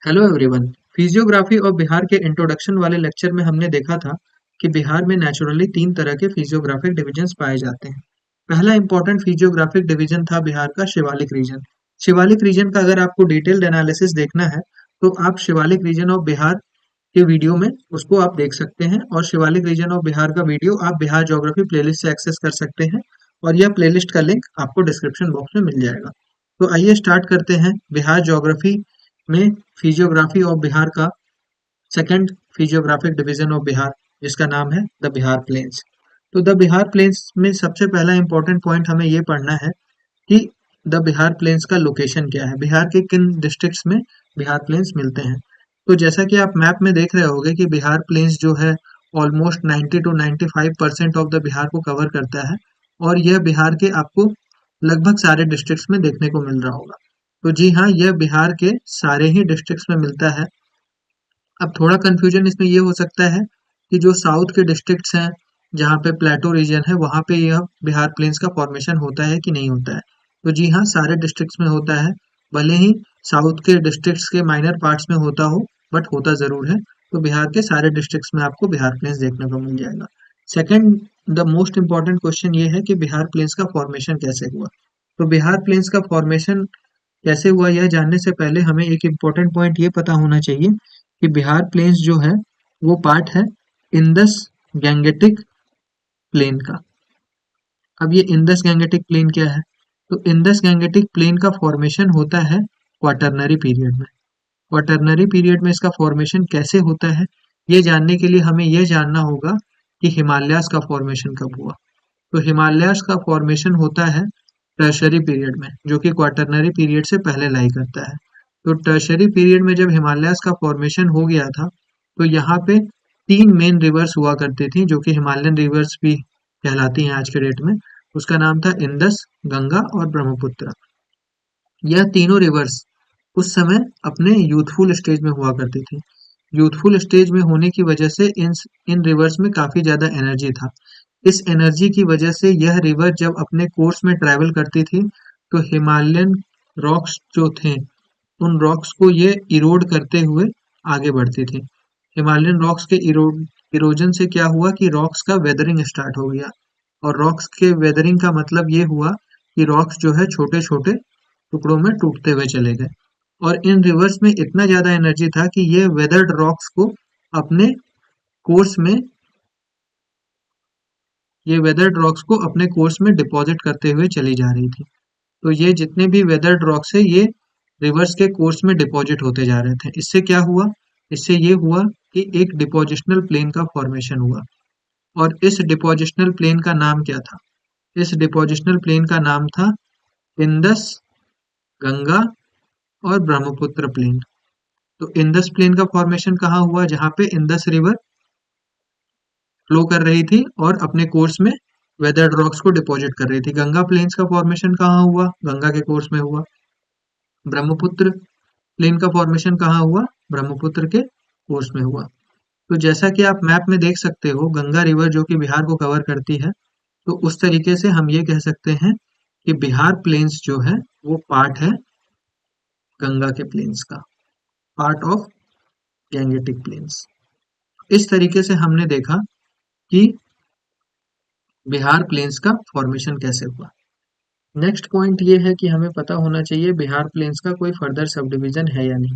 Hello everyone. Physiography और बिहार के introduction वाले लेक्चर में हमने देखा था कि बिहार में नेचुरली तीन तरह के फिजियोग्राफिक डिवीजन्स पाए जाते हैं। पहला इंपॉर्टेंट फिजियोग्राफिक डिवीजन था बिहार का शिवालिक रीजन। शिवालिक रीजन का अगर आपको डिटेल्ड एनालिसिस देखना है तो आप शिवालिक रीजन ऑफ बिहार के वीडियो में उसको आप देख सकते हैं, और शिवालिक रीजन ऑफ बिहार का वीडियो आप बिहार ज्योग्राफी प्लेलिस्ट से एक्सेस कर सकते हैं, और यह प्लेलिस्ट का लिंक आपको डिस्क्रिप्शन बॉक्स में मिल जाएगा। तो आइए स्टार्ट करते हैं बिहार ज्योग्राफी में फिजियोग्राफी ऑफ बिहार का second physiographic division of Bihar, जिसका नाम है द बिहार प्लेन्स। तो द बिहार प्लेन्स में सबसे पहला इंपॉर्टेंट पॉइंट हमें ये पढ़ना है कि द बिहार प्लेन्स का लोकेशन क्या है, बिहार के किन डिस्ट्रिक्ट्स में बिहार प्लेन्स मिलते हैं। तो जैसा कि आप मैप में देख रहे होंगे कि बिहार प्लेन्स जो है almost 90 to 95% of the Bihar को कवर करता है, और यह बिहार के आपको लगभग सारे डिस्ट्रिक्ट्स में देखने को मिल रहा होगा। तो जी हाँ, यह बिहार के सारे ही डिस्ट्रिक्ट्स में मिलता है। अब थोड़ा कंफ्यूजन इसमें ये हो सकता है कि जो साउथ के डिस्ट्रिक्ट्स हैं, जहाँ पे प्लेटो रीजन है, वहाँ पे यह बिहार प्लेन्स का फॉर्मेशन होता है कि नहीं होता है। तो जी हाँ, सारे डिस्ट्रिक्ट्स में होता है। भले ही साउथ के डिस्ट्रिक्ट्स के माइनर पार्ट्स में होता हो, बट होता जरूर है। तो बिहार के सारे डिस्ट्रिक्ट्स में आपको बिहार प्लेन्स देखने को मिल जाएगा। Second, the most important question ये है कि बिहार प्लेन्स का फॉर्मेशन कैसे हुआ। तो बिहार प्लेन्स का फॉर्मेशन कैसे हुआ, यह जानने से पहले हमें एक इम्पोर्टेंट पॉइंट ये पता होना चाहिए कि बिहार प्लेन्स जो है वो पार्ट है इंडस गैंगेटिक प्लेन का। अब ये इंडस गैंगेटिक प्लेन क्या है? तो इंडस गैंगेटिक प्लेन का फॉर्मेशन होता है क्वाटरनरी पीरियड में। क्वाटरनरी पीरियड में इसका फॉर्मेशन कैसे होता है, ये जानने के लिए हमें यह जानना होगा कि हिमालयास का फॉर्मेशन कब हुआ। तो हिमालयास का फॉर्मेशन होता है टर्शरी पीरियड में, जो कि क्वाटरनरी पीरियड से पहले लाई करता है। तो टर्शरी पीरियड में जब हिमालयास का फॉर्मेशन हो गया था, तो यहाँ पे तीन मेन रिवर्स हुआ करती थी, जो कि हिमालयन रिवर्स भी कहलाती हैं आज के डेट में। उसका नाम था इंदस, गंगा और ब्रह्मपुत्र। यह तीनों रिवर्स उस समय अपने यूथफुल स्टेज में हुआ करती थी। यूथफुल स्टेज में होने की वजह से इन रिवर्स में काफी ज्यादा एनर्जी था। इस एनर्जी की वजह से यह रिवर जब अपने कोर्स में ट्रैवल करती थी, तो हिमालयन रॉक्स जो थे, उन रॉक्स को ये इरोड करते हुए आगे बढ़ती थी। हिमालयन रॉक्स के इरोजन से क्या हुआ कि रॉक्स का वेदरिंग स्टार्ट हो गया, और रॉक्स के वेदरिंग का मतलब ये हुआ कि रॉक्स जो है छोटे छोटे टुकड़ों में टूटते हुए चले गए। और इन रिवर्स में इतना ज्यादा एनर्जी था कि ये वेदर्ड रॉक्स को अपने कोर्स में ये वेदर्ड रॉक्स को अपने कोर्स में डिपॉजिट करते हुए चली जा रही थी। तो ये जितने भी वेदर्ड रॉक्स है, ये रिवर्स के कोर्स में डिपॉजिट होते जा रहे थे। इससे क्या हुआ? इससे ये हुआ कि एक डिपोजिशनल प्लेन का फॉर्मेशन हुआ। और इस डिपोजिशनल प्लेन का नाम क्या था? इस डिपोजिशनल प्लेन का नाम था इंदस, गंगा और ब्रह्मपुत्र प्लेन। तो इंदस प्लेन का फॉर्मेशन कहाँ हुआ? जहाँ पे इंदस रिवर फ्लो कर रही थी और अपने कोर्स में वेदर्ड रॉक्स को डिपॉजिट कर रही थी। गंगा प्लेन्स का फॉर्मेशन कहाँ हुआ? गंगा के कोर्स में हुआ। ब्रह्मपुत्र प्लेन का फॉर्मेशन कहाँ हुआ? ब्रह्मपुत्र के कोर्स में हुआ। तो जैसा कि आप मैप में देख सकते हो, गंगा रिवर जो कि बिहार को कवर करती है, तो उस तरीके से हम ये कह सकते हैं कि बिहार प्लेन्स जो है वो पार्ट है गंगा के प्लेन्स का, पार्ट ऑफ गैंगेटिक प्लेन्स। इस तरीके से हमने देखा कि बिहार प्लेन्स का फॉर्मेशन कैसे हुआ। नेक्स्ट पॉइंट ये है कि हमें पता होना चाहिए बिहार प्लेन्स का कोई फर्दर सब डिवीजन है या नहीं।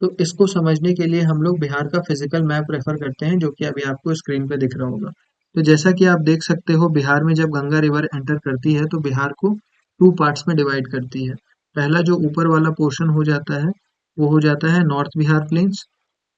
तो इसको समझने के लिए हम लोग बिहार का फिजिकल मैप रेफर करते हैं, जो कि अभी आपको स्क्रीन पे दिख रहा होगा। तो जैसा कि आप देख सकते हो, बिहार में जब गंगा रिवर एंटर करती है तो बिहार को टू पार्ट्स में डिवाइड करती है। पहला जो ऊपर वाला पोर्शन हो जाता है, वो हो जाता है नॉर्थ बिहार प्लेन्स,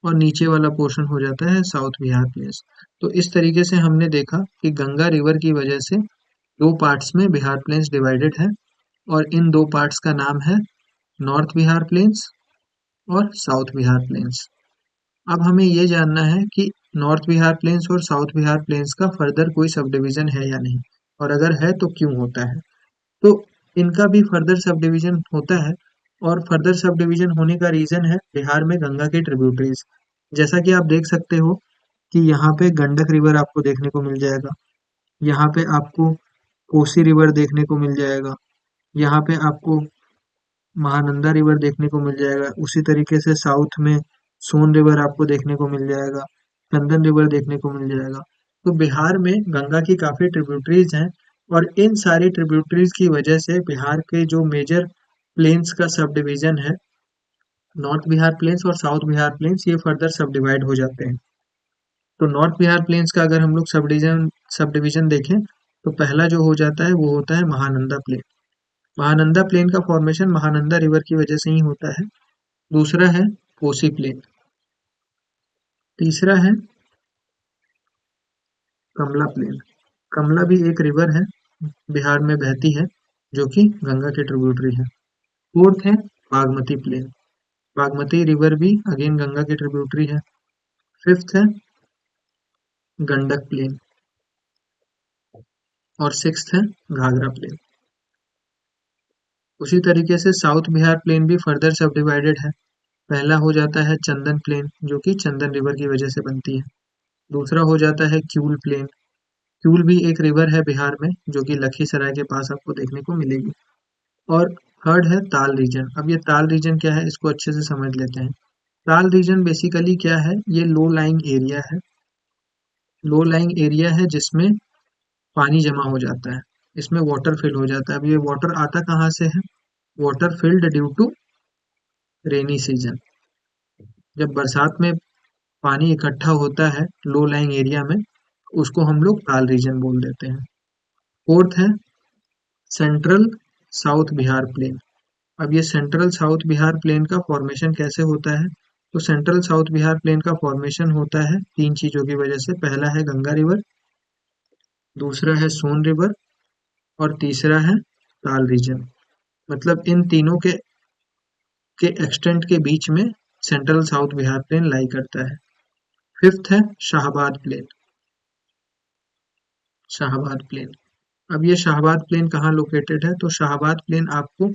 और नीचे वाला पोर्शन हो जाता है साउथ बिहार प्लेन्स। तो इस तरीके से हमने देखा कि गंगा रिवर की वजह से दो पार्ट्स में बिहार प्लेन्स डिवाइडेड है, और इन दो पार्ट्स का नाम है नॉर्थ बिहार प्लेन्स और साउथ बिहार प्लेन्स। अब हमें ये जानना है कि नॉर्थ बिहार प्लेन्स और साउथ बिहार प्लेन्स का फर्दर कोई सब डिवीजन है या नहीं, और अगर है तो क्यों होता है। तो इनका भी फर्दर सब डिवीजन होता है, और फर्दर सब डिवीजन होने का रीजन है बिहार में गंगा के ट्रिब्यूटरीज। जैसा कि आप देख सकते हो कि यहाँ पे गंडक रिवर आपको देखने को मिल जाएगा, यहाँ पे आपको कोसी रिवर देखने को मिल जाएगा, यहाँ पे आपको महानंदा रिवर देखने को मिल जाएगा। उसी तरीके से साउथ में सोन रिवर आपको देखने को मिल जाएगा, चंदन रिवर देखने को मिल जाएगा। तो बिहार में गंगा की काफी ट्रिब्यूटरीज हैं, और इन सारी ट्रिब्यूटरीज की वजह से बिहार के जो मेजर प्लेन्स का सब डिवीजन है, नॉर्थ बिहार प्लेन्स और साउथ बिहार प्लेन्स, ये फर्दर सब डिवाइड हो जाते हैं। तो नॉर्थ बिहार प्लेन्स का अगर हम लोग सब डिवीजन देखें, तो पहला जो हो जाता है वो होता है महानंदा प्लेन। महानंदा प्लेन का फॉर्मेशन महानंदा रिवर की वजह से ही होता है। दूसरा है कोसी प्लेन। तीसरा है कमला प्लेन। कमला भी एक रिवर है, बिहार में बहती है, जो कि गंगा की ट्रिब्यूटरी है। फोर्थ है बागमती प्लेन। बागमती रिवर भी अगेन गंगा की ट्रिब्यूटरी है। फिफ्थ है गंडक प्लेन। और सिक्स्थ है घाघरा प्लेन। उसी तरीके से साउथ बिहार प्लेन भी फर्दर सब डिवाइडेड है। पहला हो जाता है चंदन प्लेन, जो कि चंदन रिवर की वजह से बनती है। दूसरा हो जाता है क्यूल प्लेन। क्यूल भी एक रिवर है बिहार में, जो कि लखीसराय के पास आपको देखने को मिलेगी। और थर्ड है ताल रीजन। अब ये ताल रीजन क्या है, इसको अच्छे से समझ लेते हैं। ताल रीजन बेसिकली क्या है, ये लो लाइंग एरिया है। लो लाइंग एरिया है जिसमें पानी जमा हो जाता है, इसमें वाटर फिल हो जाता है। अब ये वाटर आता कहाँ से है? Water filled due to rainy season. जब बरसात में पानी इकट्ठा होता है लो लाइंग एरिया में, उसको हम लोग ताल रीजन बोल देते हैं। फोर्थ है सेंट्रल साउथ बिहार प्लेन। अब ये सेंट्रल साउथ बिहार प्लेन का फॉर्मेशन कैसे होता है? तो सेंट्रल साउथ बिहार प्लेन का फॉर्मेशन होता है तीन चीजों की वजह से। पहला है गंगा रिवर, दूसरा है सोन रिवर, और तीसरा है ताल रीजन। मतलब इन तीनों के एक्सटेंट के बीच में सेंट्रल साउथ बिहार प्लेन लाई करता है। फिफ्थ है शाहबाद प्लेन। शाहबाद प्लेन। अब ये शाहबाद प्लेन कहाँ लोकेटेड है? तो शाहबाद प्लेन आपको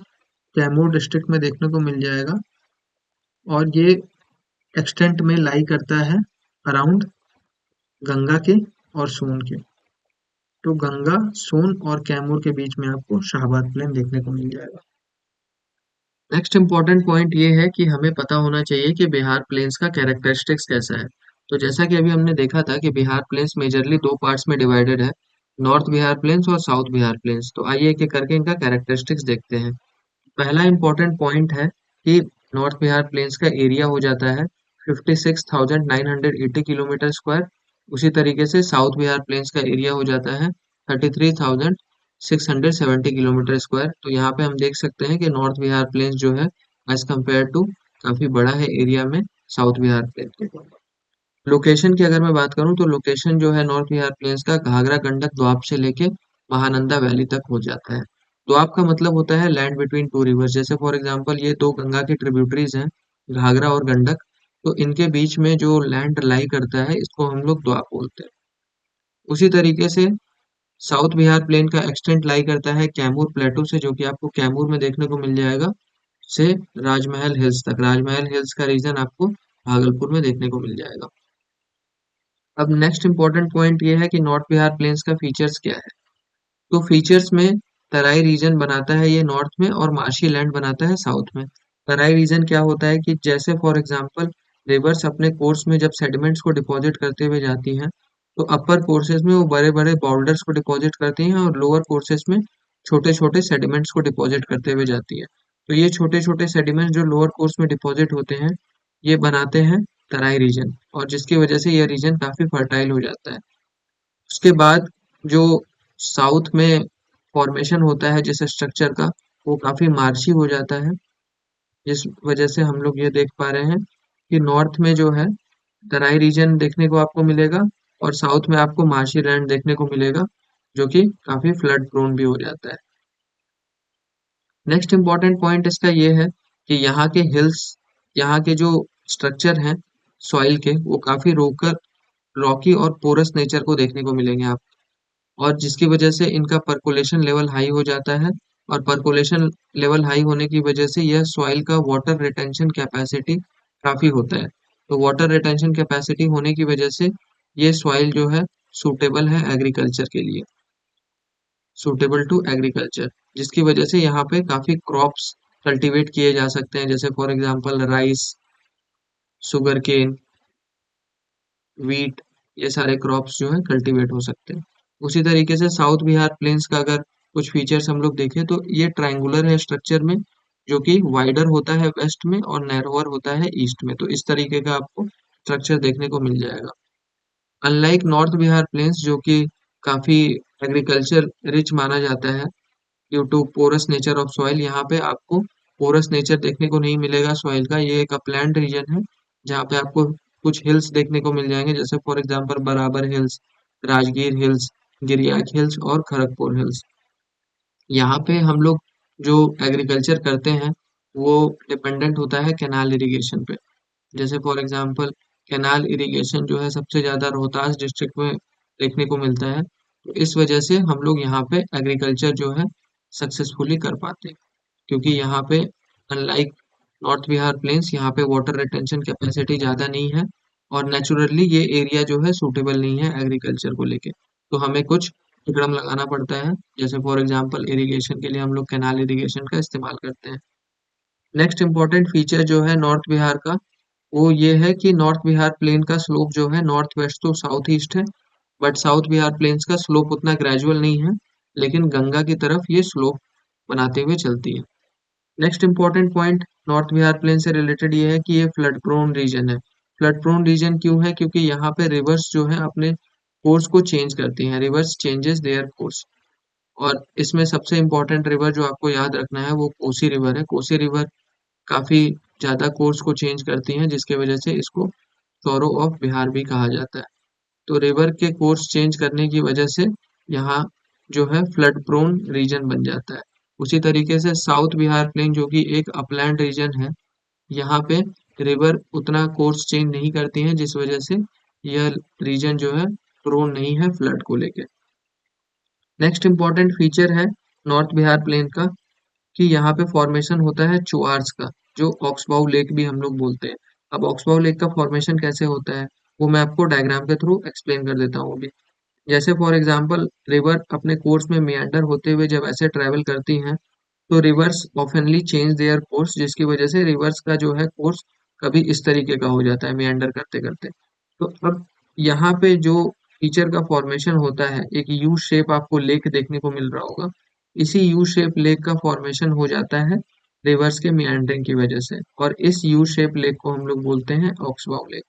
कैमूर डिस्ट्रिक्ट में देखने को मिल जाएगा, और ये एक्सटेंट में लाई करता है अराउंड गंगा के और सोन के। तो गंगा, सोन और कैमूर के बीच में आपको शाहबाद प्लेन देखने को मिल जाएगा। नेक्स्ट इम्पॉर्टेंट पॉइंट ये है कि हमें पता होना चाहिए कि बिहार प्लेन्स का कैरेक्टरिस्टिक्स कैसा है। तो जैसा कि अभी हमने देखा था कि बिहार प्लेन्स मेजरली दो पार्ट्स में डिवाइडेड है, नॉर्थ बिहार प्लेन्स और साउथ बिहार प्लेन्स। तो आइए एक एक करके इनका कैरेक्टरिस्टिक्स देखते हैं। पहला इम्पोर्टेंट पॉइंट है कि नॉर्थ बिहार प्लेन्स का एरिया हो जाता है 56,980 किलोमीटर स्क्वायर। उसी तरीके से साउथ बिहार प्लेन्स का एरिया हो जाता है 33,670 किलोमीटर स्क्वायर। तो यहाँ पे हम देख सकते हैं कि नॉर्थ बिहार प्लेन्स जो है एज कम्पेयर टू काफी बड़ा है एरिया में साउथ बिहार प्लेन के। लोकेशन की अगर मैं बात करूं तो लोकेशन जो है नॉर्थ बिहार प्लेन्स का घाघरा गंडक दोआब से लेके महानंदा वैली तक हो जाता है। दोआब का मतलब होता है लैंड बिटवीन टू रिवर्स। जैसे फॉर एग्जांपल ये दो गंगा की ट्रिब्यूटरीज हैं, घाघरा और गंडक। तो इनके बीच में जो लैंड लाई करता है इसको हम लोग दोआब बोलते हैं। उसी तरीके से साउथ बिहार प्लेन का एक्सटेंट लाई करता है कैमूर प्लेटो से, जो कि आपको कैमूर में देखने को मिल जाएगा, से राजमहल हिल्स तक। राजमहल हिल्स का रीजन आपको भागलपुर में देखने को मिल जाएगा। अब नेक्स्ट इंपॉर्टेंट पॉइंट ये है कि नॉर्थ बिहार प्लेन्स का फीचर्स क्या है। तो फीचर्स में तराई रीजन बनाता है ये नॉर्थ में, और मार्शी लैंड बनाता है साउथ में। तराई रीजन क्या होता है कि जैसे फॉर एग्जांपल रिवर्स अपने कोर्स में जब सेडिमेंट्स को डिपॉजिट करते हुए जाती हैं, तो अपर कोर्सेज में वो बड़े बड़े बाउल्डर्स को डिपॉजिट करती हैं, और लोअर कोर्सेज में छोटे छोटे सेडिमेंट्स को डिपॉजिट करते हुए जाती है। तो ये छोटे छोटे सेडिमेंट्स जो लोअर कोर्स में डिपॉजिट होते हैं, ये बनाते हैं तराई रीजन, और जिसकी वजह से यह रीजन काफी फर्टाइल हो जाता है। उसके बाद जो साउथ में फॉर्मेशन होता है जिस स्ट्रक्चर का, वो काफी मार्शी हो जाता है, जिस वजह से हम लोग ये देख पा रहे हैं कि नॉर्थ में जो है तराई रीजन देखने को आपको मिलेगा, और साउथ में आपको मार्शी लैंड देखने को मिलेगा, जो कि काफी फ्लड प्रोन भी हो जाता है। नेक्स्ट इम्पॉर्टेंट पॉइंट इसका ये है कि यहाँ के हिल्स, यहाँ के जो स्ट्रक्चर हैं सॉइल के, वो काफी रोकर रॉकी और पोरस नेचर को देखने को मिलेंगे आप, और जिसकी वजह से इनका परकोलेशन लेवल हाई हो जाता है। और परकोलेशन लेवल हाई होने की वजह से यह सॉइल का वाटर रिटेंशन कैपेसिटी काफी होता है। तो वाटर रिटेंशन कैपेसिटी होने की वजह से ये सॉइल जो है सूटेबल है एग्रीकल्चर के लिए, सूटेबल टू एग्रीकल्चर, जिसकी वजह से यहाँ पे काफी क्रॉप्स कल्टीवेट किए जा सकते हैं, जैसे for example rice, sugar cane, wheat, ये सारे क्रॉप्स जो है कल्टीवेट हो सकते हैं। उसी तरीके से साउथ बिहार प्लेन्स का अगर कुछ फीचर्स हम लोग देखें तो ये ट्रायंगुलर है स्ट्रक्चर में, जो कि वाइडर होता है वेस्ट में और नैरोअर होता है ईस्ट में। तो इस तरीके का आपको स्ट्रक्चर देखने को मिल जाएगा। अनलाइक नॉर्थ बिहार प्लेन्स, जो कि काफी एग्रीकल्चर रिच माना जाता है due to porous nature of soil, यहाँ पे आपको पोरस नेचर देखने को नहीं मिलेगा सॉइल का। ये एक अपलैंड रीजन है जहाँ पे आपको कुछ हिल्स देखने को मिल जाएंगे, जैसे फॉर एग्जांपल बराबर हिल्स, राजगीर हिल्स, गिरियाक हिल्स और खड़गपुर हिल्स। यहाँ पे हम लोग जो एग्रीकल्चर करते हैं वो डिपेंडेंट होता है कैनाल इरिगेशन पे। जैसे फॉर एग्जांपल कैनाल इरिगेशन जो है सबसे ज़्यादा रोहतास डिस्ट्रिक्ट में देखने को मिलता है। तो इस वजह से हम लोग यहाँ पे एग्रीकल्चर जो है सक्सेसफुली कर पाते हैं, क्योंकि यहाँ पे अनलाइक नॉर्थ बिहार प्लेन्स, यहाँ पे वाटर रिटेंशन कैपेसिटी ज़्यादा नहीं है और नेचुरली ये एरिया जो है सूटेबल नहीं है एग्रीकल्चर को लेके। तो हमें कुछ तिकड़म लगाना पड़ता है, जैसे फॉर एग्जांपल इरिगेशन के लिए हम लोग कैनाल इरिगेशन का इस्तेमाल करते हैं। नेक्स्ट इम्पॉर्टेंट फीचर जो है नॉर्थ बिहार का, वो ये है कि नॉर्थ बिहार प्लेन का स्लोप जो है north west to south east है, बट साउथ बिहार प्लेन्स का स्लोप उतना ग्रेजुअल नहीं है, लेकिन गंगा की तरफ ये स्लोप बनाते हुए चलती है। Next important point north Bihar plain से रिलेटेड ये है कि ये फ्लड प्रोन रीजन है। फ्लड प्रोन रीजन क्यों है? क्योंकि यहाँ पे रिवर्स जो है अपने कोर्स को चेंज करती हैं, रिवर्स चेंजेस देयर कोर्स। और इसमें सबसे इम्पोर्टेंट रिवर जो आपको याद रखना है वो कोसी रिवर है। कोसी रिवर काफी ज्यादा कोर्स को चेंज करती हैं, जिसकी वजह से इसको सौरो ऑफ बिहार भी कहा जाता है। तो रिवर के कोर्स चेंज करने की वजह से यहाँ जो है फ्लड प्रोन रीजन बन जाता है। उसी तरीके से साउथ बिहार प्लेन, जो कि एक अपलैंड रीजन है, यहाँ पे रिवर उतना कोर्स चेंज नहीं करती हैं, जिस वजह से यह रीजन जो है प्रोन नहीं है फ्लड को लेके। नेक्स्ट इम्पॉर्टेंट फीचर है नॉर्थ बिहार प्लेन का कि यहाँ पे फॉर्मेशन होता है चुआर्स का, जो ऑक्सबाउ लेक भी हम लोग बोलते हैं। अब ऑक्सबाउ लेक का फॉर्मेशन कैसे होता है वो मैं आपको डायग्राम के थ्रू एक्सप्लेन कर देता हूँ अभी। जैसे फॉर एग्जांपल रिवर अपने कोर्स में मियांडर होते हुए जब ऐसे ट्रेवल करती हैं, तो रिवर्स ऑफनली चेंज देयर कोर्स, जिसकी वजह से रिवर्स का जो है कोर्स कभी इस तरीके का हो जाता है मियांडर करते करते। तो अब यहाँ पे जो फीचर का फॉर्मेशन होता है, एक यू शेप आपको लेक देखने को मिल रहा होगा, इसी यू शेप लेक का फॉर्मेशन हो जाता है रिवर्स के मियांडरिंग की वजह से, और इस यू शेप लेक को हम लोग बोलते हैं ऑक्सबाउ लेक,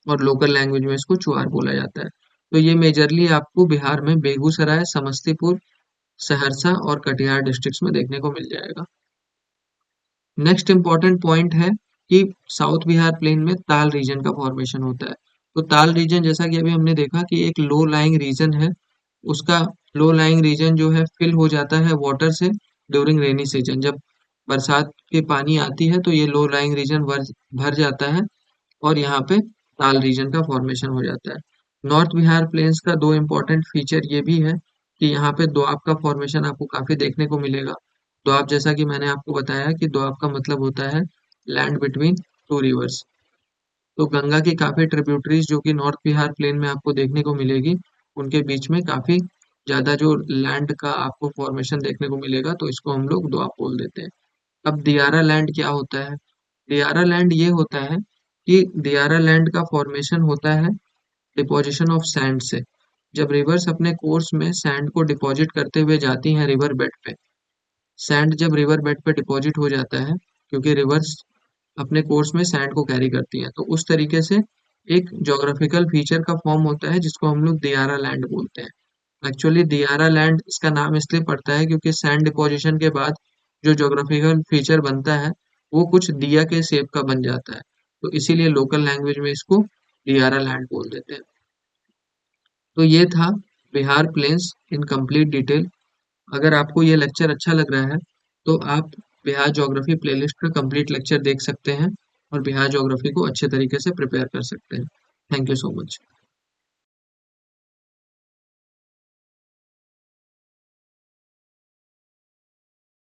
और लोकल लैंग्वेज में इसको चुआर बोला जाता है। तो ये मेजरली आपको बिहार में बेगूसराय, समस्तीपुर, सहरसा और कटिहार डिस्ट्रिक्ट्स में देखने को मिल जाएगा। नेक्स्ट इम्पॉर्टेंट पॉइंट है कि साउथ बिहार प्लेन में ताल रीजन का फॉर्मेशन होता है। तो ताल रीजन, जैसा कि अभी हमने देखा कि एक लो लाइंग रीजन है, उसका लो लाइंग रीजन जो है फिल हो जाता है वाटर से ड्यूरिंग रेनी सीजन। जब बरसात के पानी आती है तो ये लो लाइंग रीजन भर भर जाता है और यहाँ पे ताल रीजन का फॉर्मेशन हो जाता है। नॉर्थ बिहार प्लेन्स का दो इम्पोर्टेंट फीचर ये भी है कि यहाँ पे दोआब का फॉर्मेशन आपको काफी देखने को मिलेगा। दोआब, जैसा कि मैंने आपको बताया कि दोआब का मतलब होता है लैंड बिटवीन टू रिवर्स। तो गंगा की काफी ट्रिब्यूटरीज जो कि नॉर्थ बिहार प्लेन में आपको देखने को मिलेगी, उनके बीच में काफी ज्यादा जो लैंड का आपको फॉर्मेशन देखने को मिलेगा, तो इसको हम लोग दोआब बोल देते हैं। अब दियारा लैंड क्या होता है? दियारा लैंड ये होता है कि दियारा लैंड का फॉर्मेशन होता है डिपोजिशन ऑफ सैंड से। जब रिवर्स अपने कोर्स में सैंड को डिपॉजिट करते हुए जाती हैं रिवर बेड पे, सैंड जब रिवर बेड पे डिपॉजिट हो जाता है, क्योंकि रिवर्स अपने कोर्स में सैंड को कैरी करती हैं, तो उस तरीके से एक ज्योग्राफिकल फीचर का फॉर्म होता है जिसको हम लोग दियारा लैंड बोलते हैं। एक्चुअली दियारा लैंड इसका नाम इसलिए पड़ता है क्योंकि सैंड डिपोजिशन के बाद जो ज्योग्राफिकल फीचर बनता है वो कुछ दिया के शेप का बन जाता है, तो इसीलिए लोकल लैंग्वेज में इसको दियारा लैंड बोल देते हैं। तो ये था Bihar plains in complete detail. अगर आपको ये लेक्चर अच्छा लग रहा है तो आप बिहार ज्योग्राफी प्लेलिस्ट का कंप्लीट लेक्चर देख सकते हैं और बिहार ज्योग्राफी को अच्छे तरीके से प्रिपेयर कर सकते हैं। Thank you so much.